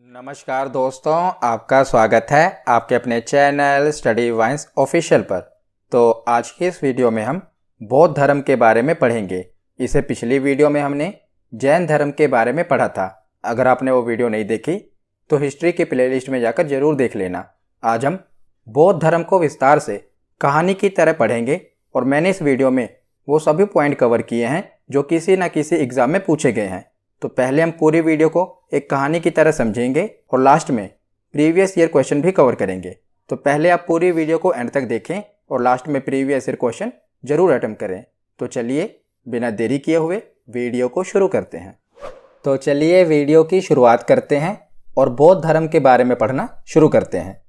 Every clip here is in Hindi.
नमस्कार दोस्तों, आपका स्वागत है आपके अपने चैनल स्टडी वाइन्स ऑफिशियल पर। तो आज की इस वीडियो में हम बौद्ध धर्म के बारे में पढ़ेंगे। इसे पिछली वीडियो में हमने जैन धर्म के बारे में पढ़ा था। अगर आपने वो वीडियो नहीं देखी तो हिस्ट्री की प्लेलिस्ट में जाकर ज़रूर देख लेना। आज हम बौद्ध धर्म को विस्तार से कहानी की तरह पढ़ेंगे और मैंने इस वीडियो में वो सभी पॉइंट कवर किए हैं जो किसी न किसी एग्ज़ाम में पूछे गए हैं। तो पहले हम पूरी वीडियो को एक कहानी की तरह समझेंगे और लास्ट में प्रीवियस ईयर क्वेश्चन भी कवर करेंगे। तो पहले आप पूरी वीडियो को एंड तक देखें और लास्ट में प्रीवियस ईयर क्वेश्चन जरूर अटेम्प्ट करें। तो चलिए बिना देरी किए हुए वीडियो को शुरू करते हैं। तो चलिए वीडियो की शुरुआत करते हैं और बौद्ध धर्म के बारे में पढ़ना शुरू करते हैं।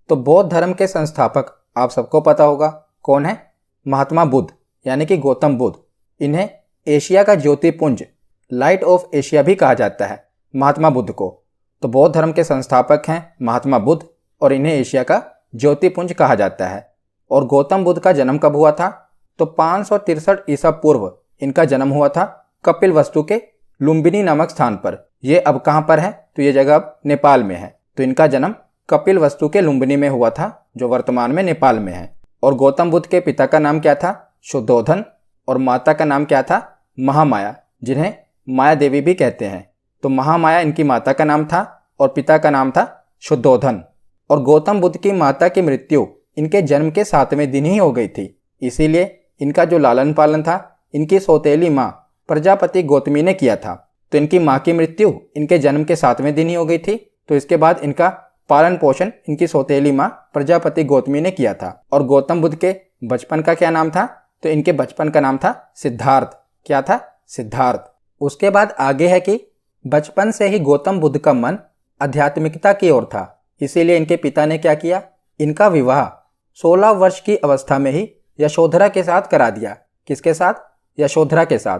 तो बौद्ध धर्म के संस्थापक आप सबको पता होगा कौन है? महात्मा बुद्ध यानी कि गौतम बुद्ध। इन्हें एशिया का ज्योतिपुंज लाइट ऑफ एशिया भी कहा जाता है महात्मा बुद्ध को। तो बौद्ध धर्म के संस्थापक हैं महात्मा बुद्ध और इन्हें एशिया का ज्योतिपुंज कहा जाता है। और गौतम बुद्ध का जन्म कब हुआ था? तो 563 ईसा पूर्व इनका जन्म हुआ था कपिलवस्तु के लुम्बिनी नामक स्थान पर। ये अब कहाँ पर है? तो ये जगह अब नेपाल में है। तो इनका जन्म कपिलवस्तु के लुम्बिनी में हुआ था जो वर्तमान में नेपाल में है। और गौतम बुद्ध के पिता का नाम क्या था? शुद्धोधन। और माता का नाम क्या था? महामाया, जिन्हें माया देवी भी कहते हैं। तो महामाया इनकी माता का नाम था और पिता का नाम था शुद्धोधन। और गौतम बुद्ध की माता की मृत्यु इनके जन्म के 7वें दिन ही हो गई थी। इसीलिए इनका जो लालन पालन था इनकी सौतेली माँ प्रजापति गौतमी ने किया था। तो इनकी माँ की मृत्यु इनके जन्म के 7वें दिन ही हो गई थी। तो इसके बाद इनका पालन पोषण इनकी सौतेली माँ प्रजापति गौतमी ने किया था। और गौतम बुद्ध के बचपन का क्या नाम था? तो इनके बचपन का नाम था सिद्धार्थ। क्या था? सिद्धार्थ। उसके बाद आगे है कि बचपन से ही गौतम बुद्ध का मन आध्यात्मिकता की ओर था। इसीलिए इनके पिता ने क्या किया? इनका विवाह 16 वर्ष की अवस्था में ही यशोधरा के साथ करा दिया। किसके साथ? यशोधरा के साथ।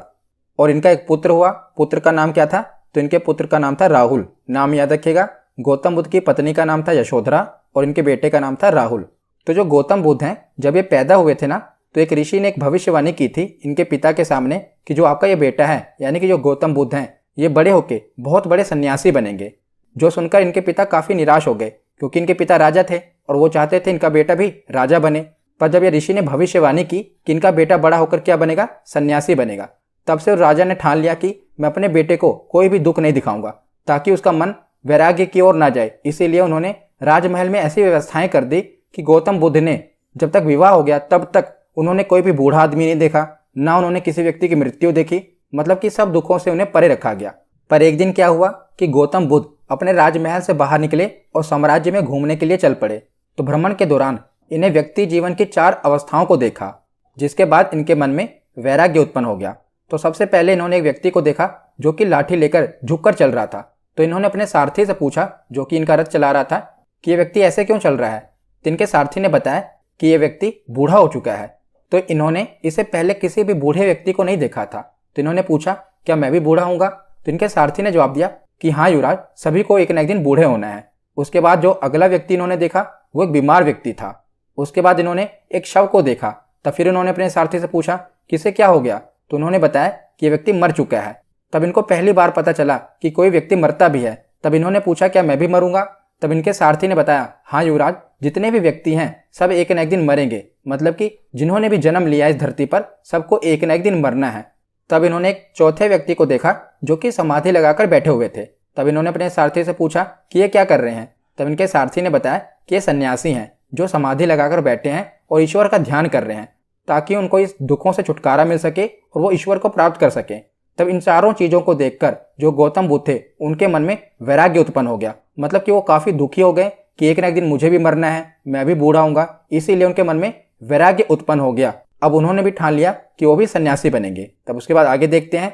और इनका एक पुत्र हुआ। पुत्र का नाम क्या था? तो इनके पुत्र का नाम था राहुल। नाम याद रखिएगा। गौतम बुद्ध की पत्नी का नाम था यशोधरा और इनके बेटे का नाम था राहुल। तो जो गौतम बुद्ध हैं जब ये पैदा हुए थे ना, तो एक ऋषि ने एक भविष्यवाणी की थी इनके पिता के सामने कि जो आपका ये बेटा है यानी कि जो गौतम बुद्ध हैं ये बड़े होके बहुत बड़े सन्यासी बनेंगे। जो सुनकर इनके पिता काफ़ी निराश हो गए क्योंकि इनके पिता राजा थे और वो चाहते थे इनका बेटा भी राजा बने। पर जब ये ऋषि ने भविष्यवाणी की कि इनका बेटा बड़ा होकर क्या बनेगा? सन्यासी बनेगा, तब से राजा ने ठान लिया कि मैं अपने बेटे को कोई भी दुख नहीं दिखाऊंगा ताकि उसका मन वैराग्य की ओर ना जाए। इसीलिए उन्होंने राजमहल में ऐसी व्यवस्थाएं कर दी कि गौतम बुद्ध ने जब तक विवाह हो गया तब तक उन्होंने कोई भी बूढ़ा आदमी नहीं देखा, ना उन्होंने किसी व्यक्ति की मृत्यु देखी। मतलब कि सब दुखों से उन्हें परे रखा गया। पर एक दिन क्या हुआ कि गौतम बुद्ध अपने राजमहल से बाहर निकले और साम्राज्य में घूमने के लिए चल पड़े। तो भ्रमण के दौरान इन्हें व्यक्ति जीवन की 4 अवस्थाओं को देखा, जिसके बाद इनके मन में वैराग्य उत्पन्न हो गया। तो सबसे पहले इन्होंने एक व्यक्ति को देखा जो कि लाठी लेकर झुककर चल रहा था। तो इन्होंने अपने सारथी से पूछा जो कि इनका रथ चला रहा था कि ये व्यक्ति ऐसे क्यों चल रहा है? तो इनके सारथी ने बताया कि ये व्यक्ति बूढ़ा हो चुका है। तो इन्होंने इससे पहले किसी भी बूढ़े व्यक्ति को नहीं देखा था। तो इन्होंने पूछा क्या मैं भी बूढ़ा हूँगा? तो इनके सारथी ने जवाब दिया कि हाँ युवराज, सभी को एक न एक दिन बूढ़े होना है। उसके बाद जो अगला व्यक्ति इन्होंने देखा वो एक बीमार व्यक्ति था। उसके बाद इन्होंने एक शव को देखा। तब फिर इन्होंने अपने सारथी से पूछा किसे क्या हो गया? तो उन्होंने बताया कि ये व्यक्ति मर चुका है। तब इनको पहली बार पता चला कि कोई व्यक्ति मरता भी है। तब इन्होंने पूछा क्या मैं भी मरूंगा? तब इनके सारथी ने बताया हाँ युवराज, जितने भी व्यक्ति हैं सब एक न एक दिन मरेंगे। मतलब कि जिन्होंने भी जन्म लिया इस धरती पर सबको एक न एक दिन मरना है। तब इन्होंने एक चौथे व्यक्ति को देखा जो कि समाधि लगाकर बैठे हुए थे। तब इन्होंने अपने सारथी से पूछा कि ये क्या कर रहे हैं? तब इनके सारथी ने बताया कि ये सन्यासी हैं जो समाधि लगाकर बैठे हैं और ईश्वर का ध्यान कर रहे हैं ताकि उनको इस दुखों से छुटकारा मिल सके और वो ईश्वर को प्राप्त कर सके। तब इन चारों चीज़ों को देखकर जो गौतम बुद्ध थे उनके मन में वैराग्य उत्पन्न हो गया। मतलब कि वो काफ़ी दुखी हो गए कि एक न एक दिन मुझे भी मरना है, मैं भी बूढ़ा हूँगा। इसीलिए उनके मन में वैराग्य उत्पन्न हो गया। अब उन्होंने भी ठान लिया कि वो भी सन्यासी बनेंगे। तब उसके बाद आगे देखते हैं।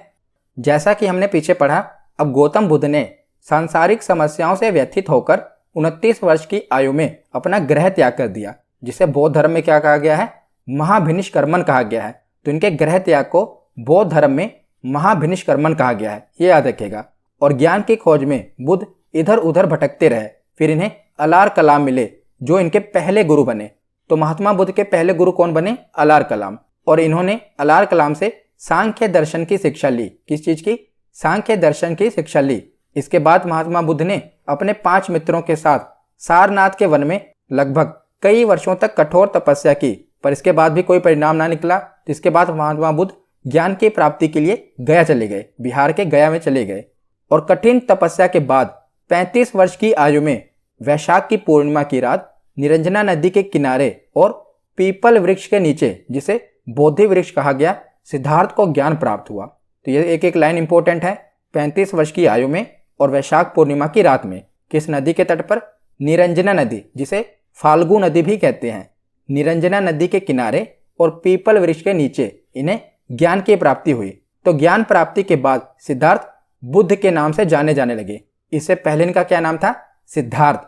जैसा कि हमने पीछे पढ़ा, अब गौतम बुद्ध ने सांसारिक समस्याओं से व्यथित होकर 29 वर्ष की आयु में अपना गृह त्याग कर दिया, जिसे बौद्ध धर्म में क्या कहा गया है? महाभिनिष्क्रमण कहा गया है। तो इनके गृह त्याग को बौद्ध धर्म में महाभिनिष्क्रमण कहा गया है, ये याद रखेगा। और ज्ञान की खोज में बुद्ध इधर उधर भटकते रहे। फिर इन्हें अलार कलाम मिले जो इनके पहले गुरु बने। तो महात्मा बुद्ध के पहले गुरु कौन बने? अलार कलाम। और इन्होंने अलार कलाम से सांख्य दर्शन की शिक्षा ली। किस चीज की? सांख्य दर्शन की शिक्षा ली। इसके बाद महात्मा बुद्ध ने अपने 5 मित्रों के साथ सारनाथ के वन में लगभग कई वर्षों तक कठोर तपस्या की, पर इसके बाद भी कोई परिणाम ना निकला। इसके बाद महात्मा बुद्ध ज्ञान की प्राप्ति के लिए गया चले गए, बिहार के गया में चले गए। और कठिन तपस्या के बाद 35 वर्ष की आयु में वैशाख की पूर्णिमा की रात निरंजना नदी के किनारे और पीपल वृक्ष के नीचे, जिसे बोधि वृक्ष कहा गया, सिद्धार्थ को ज्ञान प्राप्त हुआ। तो ये एक एक लाइन इंपॉर्टेंट है। 35 वर्ष की आयु में और वैशाख पूर्णिमा की रात में किस नदी के तट पर? निरंजना नदी, जिसे फाल्गु नदी भी कहते हैं, निरंजना नदी के किनारे और पीपल वृक्ष के नीचे इन्हें ज्ञान की प्राप्ति हुई। तो ज्ञान प्राप्ति के बाद सिद्धार्थ बुद्ध के नाम से जाने जाने लगे। इससे पहले इनका क्या नाम था? सिद्धार्थ।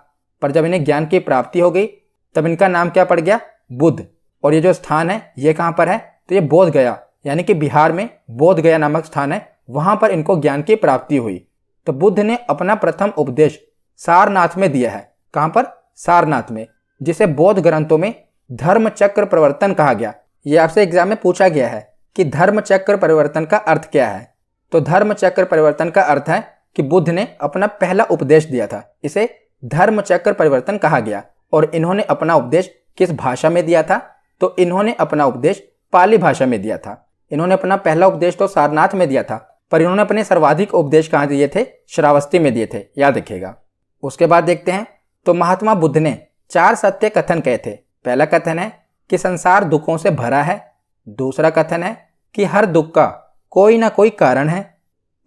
पर जब इन्हें ज्ञान की प्राप्ति हो गई तब इनका नाम क्या पड़ गया? बुद्ध। और ये जो स्थान है ये कहाँ पर है? तो ये बोध गया, यानी कि बिहार में बोध गया नामक स्थान है, वहां पर इनको ज्ञान की प्राप्ति हुई। तो बुद्ध ने अपना प्रथम उपदेश सारनाथ में दिया है। कहां पर? सारनाथ में, जिसे बौद्ध ग्रंथों में धर्म चक्र प्रवर्तन कहा गया। यह आपसे एग्जाम में पूछा गया है कि धर्म चक्र परिवर्तन का अर्थ क्या है। तो धर्म चक्र परिवर्तन का अर्थ है कि बुद्ध ने अपना पहला उपदेश दिया था, इसे धर्म चक्र परिवर्तन कहा गया। और इन्होंने अपना उपदेश किस भाषा में दिया था? तो इन्होंने अपना उपदेश पाली भाषा में दिया था। इन्होंने अपना पहला उपदेश तो सारनाथ में दिया था, पर इन्होंने अपने सर्वाधिक उपदेश कहाँ दिए थे? श्रावस्ती में दिए थे, याद रखिएगा। उसके बाद देखते हैं, तो महात्मा बुद्ध ने 4 सत्य कथन कहे थे। पहला कथन है कि संसार दुखों से भरा है। दूसरा कथन है कि हर दुख का कोई ना कोई कारण है।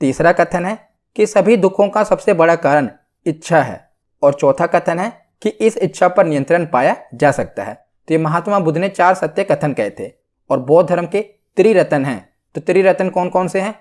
तीसरा कथन है कि सभी दुखों का सबसे बड़ा कारण इच्छा है। और चौथा कथन है कि इस इच्छा पर नियंत्रण पाया जा सकता है। तो ये महात्मा बुद्ध ने 4 सत्य कथन कहे थे। और बौद्ध धर्म के त्रिरत्न हैं। तो त्रिरत्न कौन कौन से हैं?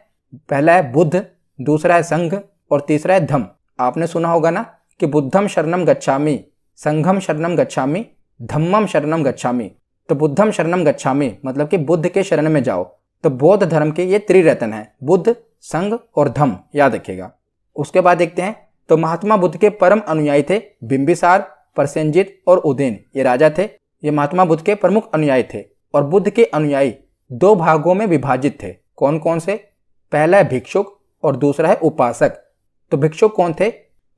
पहला है बुद्ध, दूसरा है संघ और तीसरा है धम्म। आपने सुना होगा ना कि बुद्धम शरणम गच्छामि, संघम शरणम गच्छामि, धम्मम शरणम गच्छामि। तो बुद्धम शरणम गच्छामि मतलब कि बुद्ध के शरण में जाओ। तो बौद्ध धर्म के ये त्रिरत्न हैं, बुद्ध, संघ और धम्म, याद रखिएगा। उसके बाद देखते हैं, तो महात्मा बुद्ध के परम अनुयायी थे बिंबिसार, प्रसेनजित और उदयन। ये राजा थे, ये महात्मा बुद्ध के प्रमुख अनुयायी थे। और बुद्ध के अनुयायी 2 भागों में विभाजित थे। कौन कौन से? पहला है भिक्षुक और दूसरा है उपासक। तो भिक्षुक कौन थे?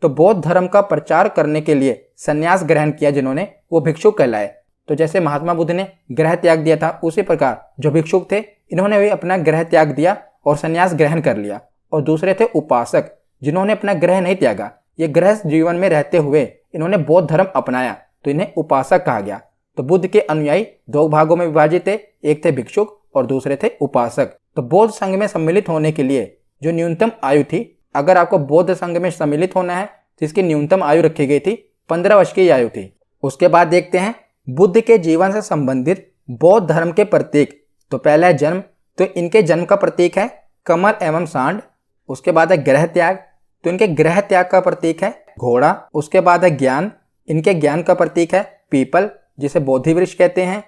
तो बौद्ध धर्म का प्रचार करने के लिए संन्यास ग्रहण किया जिन्होंने, वो भिक्षुक कहलाए। तो जैसे महात्मा बुद्ध ने ग्रह त्याग दिया था, उसी प्रकार जो भिक्षुक थे इन्होंने भी अपना ग्रह त्याग दिया और संन्यास ग्रहण कर लिया। और दूसरे थे उपासक, जिन्होंने अपना ग्रह नहीं त्यागा, ये गृहस्थ जीवन में रहते हुए इन्होंने बौद्ध धर्म अपनाया, तो इन्हें उपासक कहा गया। तो बुद्ध के अनुयायी 2 भागों में विभाजित थे, एक थे भिक्षुक और दूसरे थे उपासक। तो बौद्ध संघ में सम्मिलित होने के लिए जो न्यूनतम आयु थी, अगर आपको बौद्ध संघ में सम्मिलित होना है तो इसकी न्यूनतम आयु रखी गई थी 15 वर्ष की आयु थी। उसके बाद देखते हैं बुद्ध के जीवन से संबंधित बौद्ध धर्म के प्रतीक। तो पहला है जन्म, तो इनके जन्म का प्रतीक है कमल एवं सांड। उसके बाद है ग्रह त्याग, तो इनके ग्रह त्याग का प्रतीक है घोड़ा। उसके बाद है ज्ञान, इनके ज्ञान का प्रतीक है पीपल, जिसे बोधि वृक्ष कहते हैं।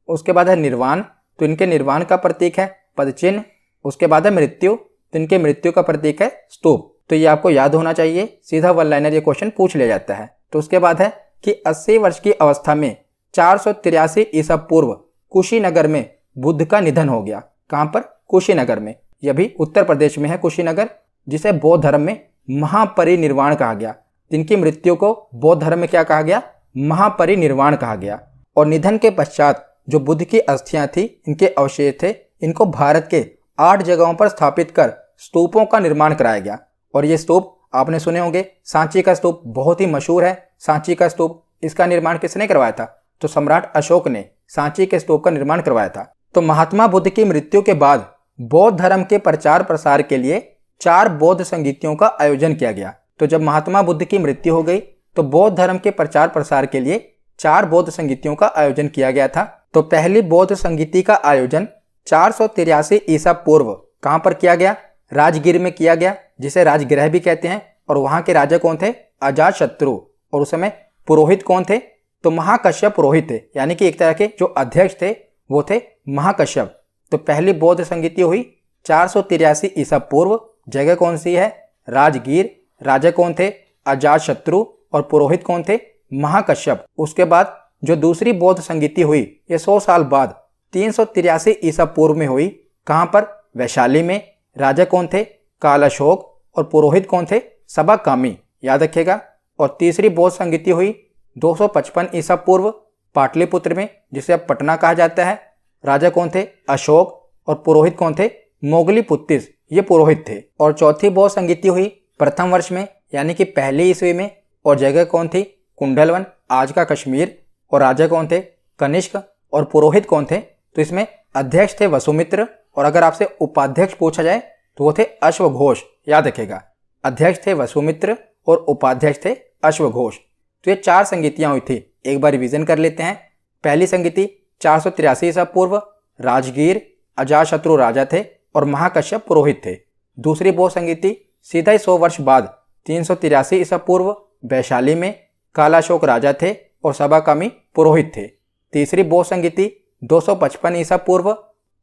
उसके बाद है निर्वाण, तो इनके निर्वाण का प्रतीक है पदचिन्ह। उसके बाद है मृत्यु, तो इनके मृत्यु का प्रतीक है स्तूप। तो ये आपको याद होना चाहिए, सीधा वन लाइनर ये क्वेश्चन पूछ लिया जाता है। तो उसके बाद है कि 80 वर्ष की अवस्था में 483 ईसा पूर्व कुशीनगर में बुद्ध का निधन हो गया। कहाँ पर? कुशीनगर में। यह भी उत्तर प्रदेश में है कुशीनगर, जिसे बौद्ध धर्म में महापरिनिर्वाण कहा गया। इनकी मृत्यु को बौद्ध धर्म में क्या कहा गया? महापरिनिर्वाण कहा गया। और निधन के पश्चात जो बुद्ध की अस्थियां थी, इनके अवशेष थे, इनको भारत के 8 जगहों पर स्थापित कर स्तूपों का निर्माण कराया गया। और ये स्तूप आपने सुने होंगे, सांची का स्तूप बहुत ही मशहूर है। सांची का स्तूप, इसका निर्माण किसने करवाया था? तो सम्राट अशोक ने सांची के स्तूप का निर्माण करवाया था। तो महात्मा बुद्ध की मृत्यु के बाद बौद्ध धर्म के प्रचार प्रसार के लिए 4 बौद्ध संगीतियों का आयोजन किया गया। तो जब महात्मा बुद्ध की मृत्यु हो गई तो बौद्ध धर्म के प्रचार प्रसार के लिए 4 बौद्ध संगीतियों का आयोजन किया गया था। तो पहली बौद्ध संगीति का आयोजन 483 ईसा पूर्व कहां पर किया गया? राजगीर में किया गया, जिसे राजगृह भी कहते हैं। और वहां के राजा कौन थे? अजातशत्रु। और उस समय पुरोहित कौन थे? तो महाकश्यप पुरोहित थे, यानी कि एक तरह के जो अध्यक्ष थे वो थे महाकश्यप। तो पहली बौद्ध संगीति हुई 483 ईसा पूर्व। जगह कौन सी है? राजगीर। राजा कौन थे? अजातशत्रु। और पुरोहित कौन थे? महाकश्यप। उसके बाद जो दूसरी बौद्ध संगीति हुई ये 100 साल बाद 383 ईसा पूर्व में हुई। कहां पर? वैशाली में। राजा कौन थे? काल अशोक। और पुरोहित कौन थे? सबाकामी। याद रखिएगा, और तीसरी बौद्ध संगीति हुई 255 ईसा पूर्व पाटलिपुत्र में, जिसे अब पटना कहा जाता है। राजा कौन थे? अशोक। और पुरोहित कौन थे? मोगलीपुत्तिस, ये पुरोहित थे। और चौथी बौद्ध संगीति हुई प्रथम वर्ष में, यानी कि पहली ईस्वी में, और जगह कौन थी? कुंडलवन, आज का कश्मीर। और राजा कौन थे? कनिष्क। और पुरोहित कौन थे? तो इसमें अध्यक्ष थे वसुमित्र, और अगर आपसे उपाध्यक्ष पूछा जाए तो वो थे अश्वघोष, याद रखेगा। अध्यक्ष थे वसुमित्र और उपाध्यक्ष थे अश्वघोष। तो ये 4 संगीतियां हुई थी। एक बार रिवीजन कर लेते हैं। पहली संगीति 483 ईसा पूर्व, राजगीर, अजातशत्रु राजा थे और महाकश्यप पुरोहित थे। दूसरी बौद्ध संगीति सीधा ही 100 वर्ष बाद 383 ईसा पूर्व, वैशाली में, कालाशोक राजा थे और सभाकामी पुरोहित थे। तीसरी बौद्ध संगीति 255 ईसा पूर्व,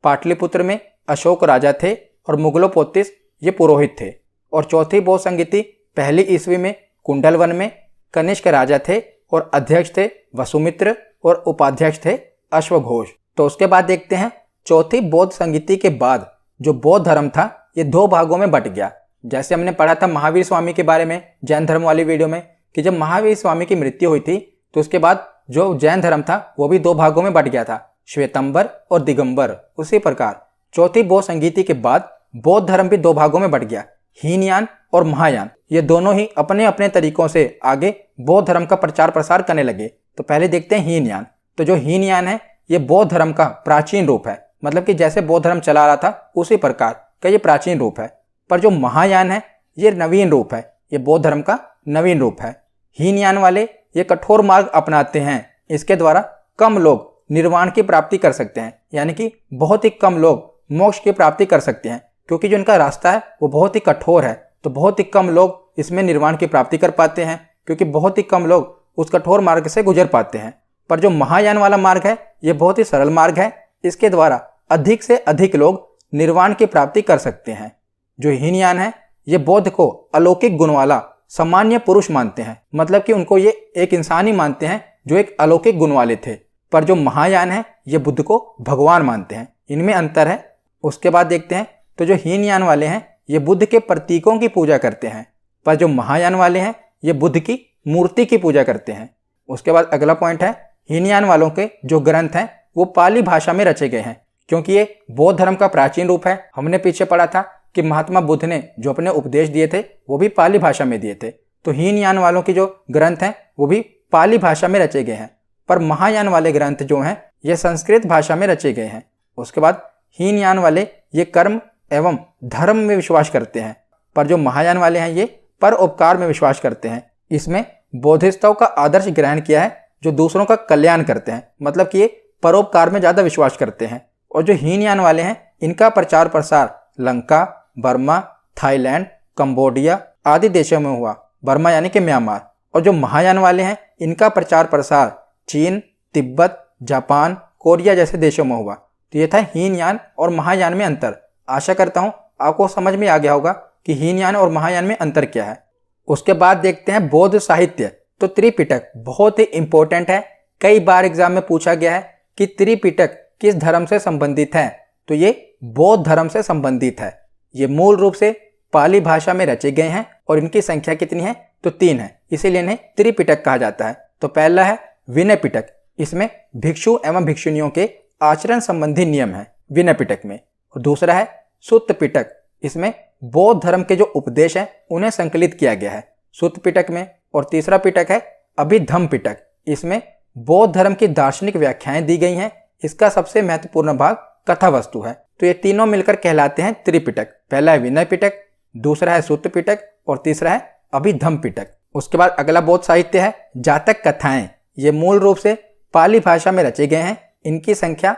पाटलिपुत्र में, अशोक राजा थे और मुगलोपोत्तिस, ये पुरोहित थे। और चौथी बौद्ध संगीति पहली ईस्वी में, कुंडलवन में, कनिष्क राजा थे और अध्यक्ष थे वसुमित्र और उपाध्यक्ष थे अश्वघोष। तो उसके बाद देखते हैं चौथी बौद्ध संगीति के बाद जो बौद्ध धर्म था ये 2 भागों में बट गया। जैसे हमने पढ़ा था महावीर स्वामी के बारे में जैन धर्म वाली वीडियो में, कि जब महावीर स्वामी की मृत्यु हुई थी तो उसके बाद जो जैन धर्म था वो भी 2 भागों में बट गया था, श्वेतंबर और दिगंबर। उसी प्रकार चौथी बौद्ध संगीति के बाद बौद्ध धर्म भी 2 भागों में बट गया, हीनयान और महायान। ये दोनों ही अपने अपने तरीकों से आगे बौद्ध धर्म का प्रचार प्रसार करने लगे। तो पहले देखते हैं हीनयान। तो जो हीनयान है ये बौद्ध धर्म का प्राचीन रूप है, मतलब कि जैसे बौद्ध धर्म चला रहा था उसी प्रकार का ये प्राचीन रूप है। पर जो महायान है ये नवीन रूप है, ये बौद्ध धर्म का नवीन रूप है। हीनयान वाले ये कठोर मार्ग अपनाते हैं, इसके द्वारा कम लोग निर्वाण की प्राप्ति कर सकते हैं, यानी कि बहुत ही कम लोग मोक्ष की प्राप्ति कर सकते हैं, क्योंकि जो इनका रास्ता है वो बहुत ही कठोर है। तो बहुत ही कम लोग इसमें निर्वाण की प्राप्ति कर पाते हैं, क्योंकि बहुत ही कम लोग उस कठोर मार्ग से गुजर पाते हैं। पर जो महायान वाला मार्ग है ये बहुत ही सरल मार्ग है, इसके द्वारा अधिक से अधिक लोग निर्वाण की प्राप्ति कर सकते हैं। जो हीनयान है ये बौद्ध को अलौकिक गुण वाला सामान्य पुरुष मानते हैं, मतलब कि उनको ये एक इंसान ही मानते हैं जो एक अलौकिक गुण वाले थे। पर जो महायान है ये बुद्ध को भगवान मानते हैं, इनमें अंतर है। उसके बाद देखते हैं तो जो हीनयान वाले हैं ये बुद्ध के प्रतीकों की पूजा करते हैं, पर जो महायान वाले हैं ये बुद्ध की मूर्ति की पूजा करते हैं। उसके बाद अगला पॉइंट है, हीनयान वालों के जो ग्रंथ हैं वो पाली भाषा में रचे गए हैं, क्योंकि ये बौद्ध धर्म का प्राचीन रूप है। हमने पीछे पढ़ा था कि महात्मा बुद्ध ने जो अपने उपदेश दिए थे वो भी पाली भाषा में दिए थे। तो हीनयान वालों के जो ग्रंथ हैं वो भी पाली भाषा में रचे गए हैं, पर महायान वाले ग्रंथ जो हैं ये संस्कृत भाषा में रचे गए हैं। उसके बाद हीनयान वाले ये कर्म एवं धर्म में विश्वास करते हैं, पर जो महायान वाले हैं ये परोपकार में विश्वास करते हैं। इसमें बोधिसत्व का आदर्श ग्रहण किया है जो दूसरों का कल्याण करते हैं, मतलब कि ये परोपकार में ज़्यादा विश्वास करते हैं। और जो हीनयान वाले हैं इनका प्रचार प्रसार लंका, बर्मा, थाईलैंड, कंबोडिया आदि देशों में हुआ, बर्मा यानी कि म्यांमार। और जो महायान वाले हैं इनका प्रचार प्रसार चीन, तिब्बत, जापान, कोरिया जैसे देशों में हुआ। तो ये था हीनयान और महायान में अंतर। आशा करता हूँ आपको समझ में आ गया होगा कि हीनयान और महायान में अंतर क्या है। उसके बाद देखते हैं बौद्ध साहित्य। तो त्रिपिटक बहुत ही इंपॉर्टेंट है, कई बार एग्जाम में पूछा गया है कि त्रिपिटक किस धर्म से संबंधित है। तो ये बौद्ध धर्म से संबंधित है। ये मूल रूप से पाली भाषा में रचे गए हैं और इनकी संख्या कितनी है? तो 3 है, इसीलिए इन्हें त्रिपिटक कहा जाता है। तो पहला है विनय पिटक, इसमें भिक्षु एवं भिक्षुणियों के आचरण संबंधी नियम है विनय पिटक में। और दूसरा है सुत्त पिटक, इसमें बौद्ध धर्म के जो उपदेश हैं उन्हें संकलित किया गया है सुत्त पिटक में। और तीसरा पिटक है अभिधम्म पिटक, इसमें बौद्ध धर्म की दार्शनिक व्याख्याएं दी गई हैं। इसका सबसे महत्वपूर्ण भाग कथा वस्तु है। तो ये तीनों मिलकर कहलाते हैं त्रिपिटक। पहला है विनय पिटक, दूसरा है सुत्त पिटक और तीसरा है अभिधम्म पिटक। उसके बाद अगला बौद्ध साहित्य है जातक कथाएं। ये मूल रूप से पाली भाषा में रचे गए हैं। इनकी संख्या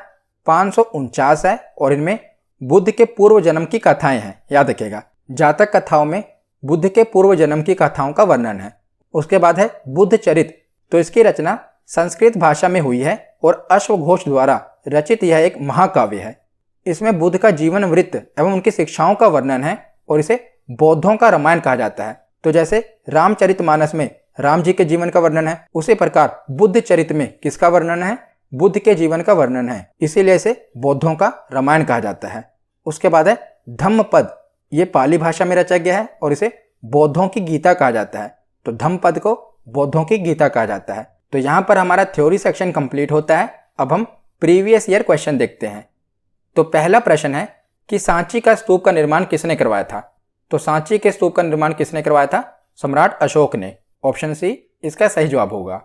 549 है और इनमें बुद्ध के पूर्व जन्म की कथाएं हैं, याद रखिएगा। जातक कथाओं में बुद्ध के पूर्व जन्म की कथाओं का वर्णन है। उसके बाद है बुद्ध चरित। तो इसकी रचना संस्कृत भाषा में हुई है और अश्वघोष द्वारा रचित यह एक महाकाव्य है। इसमें बुद्ध का जीवन वृत्त एवं उनकी शिक्षाओं का वर्णन है और इसे बौद्धों का रामायण कहा जाता है। तो जैसे रामचरितमानस में राम जी के जीवन का वर्णन है, उसी प्रकार बुद्ध चरित में किसका वर्णन है? बुद्ध के जीवन का वर्णन है, इसीलिए इसे बौद्धों का रामायण कहा जाता है। उसके बाद है धम्मपद। ये पाली भाषा में रचा गया है और इसे बौद्धों की गीता कहा जाता है। तो धम्मपद को बौद्धों की गीता कहा जाता है। तो यहाँ पर हमारा थ्योरी सेक्शन कंप्लीट होता है। अब हम प्रीवियस ईयर क्वेश्चन देखते हैं। तो पहला प्रश्न है कि सांची का स्तूप का निर्माण किसने करवाया था? तो सांची के स्तूप का निर्माण किसने करवाया था? सम्राट अशोक ने। ऑप्शन सी इसका सही जवाब होगा।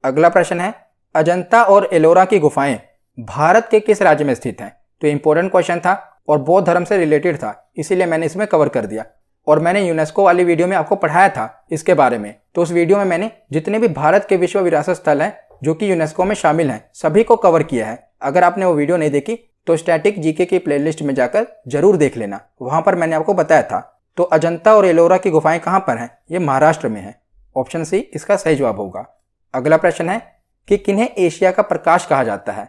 अगला प्रश्न है अजंता और एलोरा की गुफाएं भारत के किस राज्य में स्थित हैं? तो इंपॉर्टेंट क्वेश्चन था और बौद्ध धर्म से रिलेटेड था, इसीलिए मैंने इसमें कवर कर दिया। और मैंने यूनेस्को वाली वीडियो में आपको पढ़ाया था इसके बारे में। तो उस वीडियो में मैंने जितने भी भारत के विश्व विरासत स्थल हैं जो कि यूनेस्को में शामिल हैं सभी को कवर किया है। अगर आपने वो वीडियो नहीं देखी तो स्टैटिक जीके की प्लेलिस्ट में जाकर जरूर देख लेना, वहां पर मैंने आपको बताया था। तो अजंता और एलोरा की गुफाएं कहां पर हैं? ये महाराष्ट्र में है। ऑप्शन सी इसका सही जवाब होगा। अगला प्रश्न है कि किन्हें एशिया का प्रकाश कहा जाता है?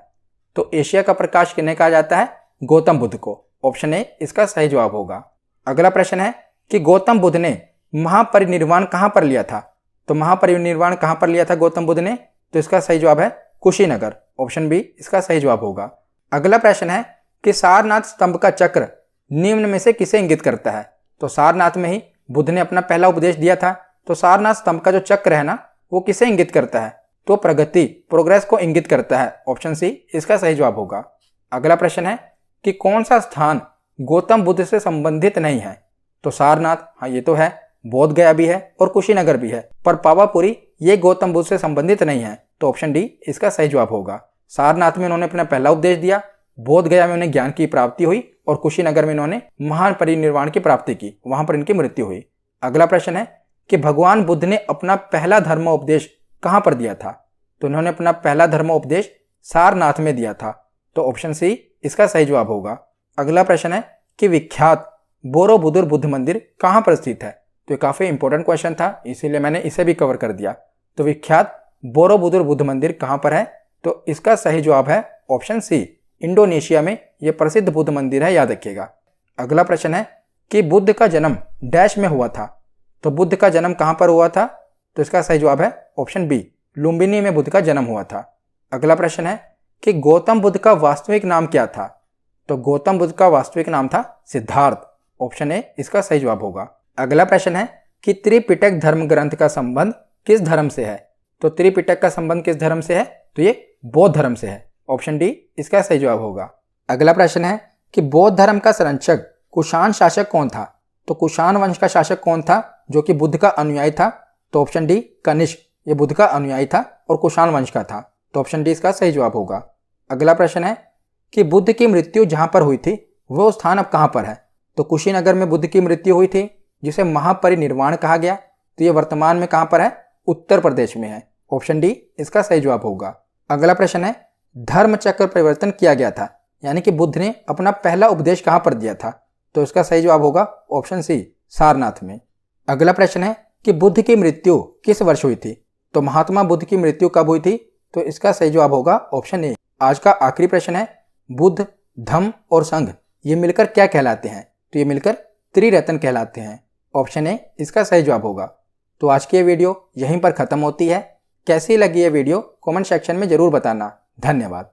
तो एशिया का प्रकाश किन्हें कहा जाता है? गौतम बुद्ध को। ऑप्शन ए इसका सही जवाब होगा। अगला प्रश्न है कि गौतम बुद्ध ने महापरिनिर्वाण कहां पर लिया था? तो महापरिनिर्वाण कहां पर लिया था गौतम बुद्ध ने? तो इसका सही जवाब है कुशीनगर। ऑप्शन बी इसका सही जवाब होगा। अगला प्रश्न है कि सारनाथ स्तंभ का चक्र निम्न में से किसे इंगित करता है? तो सारनाथ में ही बुद्ध ने अपना पहला उपदेश दिया था। तो सारनाथ स्तंभ का जो चक्र है ना, वो किसे इंगित करता है? तो प्रगति, प्रोग्रेस को इंगित करता है। ऑप्शन सी इसका सही जवाब होगा। अगला प्रश्न है कि कौन सा स्थान गौतम बुद्ध से संबंधित नहीं है? तो सारनाथ, हाँ ये तो है, बोध गया भी है और कुशीनगर भी है, पर पावापुरी ये गौतम बुद्ध से संबंधित नहीं है। तो ऑप्शन डी इसका सही जवाब होगा। सारनाथ में उन्होंने अपना पहला उपदेश दिया, बोध गया में उन्हें ज्ञान की प्राप्ति हुई और कुशीनगर में इन्होंने महान परिनिर्वाण की प्राप्ति की, वहां पर इनकी मृत्यु हुई। अगला प्रश्न है कि भगवान बुद्ध ने अपना पहला धर्मोपदेश कहां पर दिया था? तो इन्होंने अपना पहला धर्मोपदेश सारनाथ में दिया था। तो ऑप्शन सी इसका सही जवाब होगा। अगला प्रश्न है कि विख्यात बोरोबुदुर बुद्ध मंदिर कहां पर स्थित है? तो ये काफी इंपॉर्टेंट क्वेश्चन था, इसीलिए मैंने इसे भी कवर कर दिया। तो विख्यात बोरोबुदुर बुद्ध मंदिर कहां पर है? तो इसका सही जवाब है ऑप्शन सी, इंडोनेशिया में यह प्रसिद्ध बुद्ध मंदिर है, याद रखिएगा। अगला प्रश्न है कि बुद्ध का जन्म डैश में हुआ था? तो बुद्ध का जन्म कहां पर हुआ था? तो इसका सही जवाब है ऑप्शन बी, लुम्बिनी में बुद्ध का जन्म हुआ था। अगला प्रश्न है कि गौतम बुद्ध का वास्तविक नाम क्या था? तो गौतम बुद्ध का वास्तविक नाम था सिद्धार्थ। ऑप्शन ए इसका सही जवाब होगा। अगला प्रश्न है कि त्रिपिटक धर्म ग्रंथ का संबंध किस धर्म से है? तो त्रिपिटक का संबंध किस धर्म से है? तो ये बौद्ध धर्म से है। ऑप्शन डी इसका सही जवाब होगा। अगला प्रश्न है कि बौद्ध धर्म का संरक्षक कुषाण शासक कौन था? तो कुषाण वंश का शासक कौन था जो कि बुद्ध का अनुयायी था? तो ऑप्शन डी कनिष्क, ये बुद्ध का अनुयायी था और कुषाण वंश का था। तो ऑप्शन डी इसका सही जवाब होगा। अगला प्रश्न है कि बुद्ध की मृत्यु जहां पर हुई थी वो स्थान अब कहां पर है? तो कुशीनगर में बुद्ध की मृत्यु हुई थी, जिसे महापरिनिर्वाण कहा गया। तो ये वर्तमान में कहां पर है? उत्तर प्रदेश में है। ऑप्शन डी इसका सही जवाब होगा। अगला प्रश्न है धर्म चक्र परिवर्तन किया गया था, यानी कि बुद्ध ने अपना पहला उपदेश कहां पर दिया था? तो इसका सही जवाब होगा ऑप्शन सी, सारनाथ में। अगला प्रश्न है कि बुद्ध की मृत्यु किस वर्ष हुई थी? तो महात्मा बुद्ध की मृत्यु कब हुई थी? तो इसका सही जवाब होगा ऑप्शन ए। आज का आखिरी प्रश्न है बुद्ध, धम्म और संघ ये मिलकर क्या कहलाते हैं? तो ये मिलकर त्रिरत्न कहलाते हैं। ऑप्शन ए इसका सही जवाब होगा। तो आज की ये वीडियो यहीं पर खत्म होती है। कैसी लगी ये वीडियो कमेंट सेक्शन में जरूर बताना। धन्यवाद।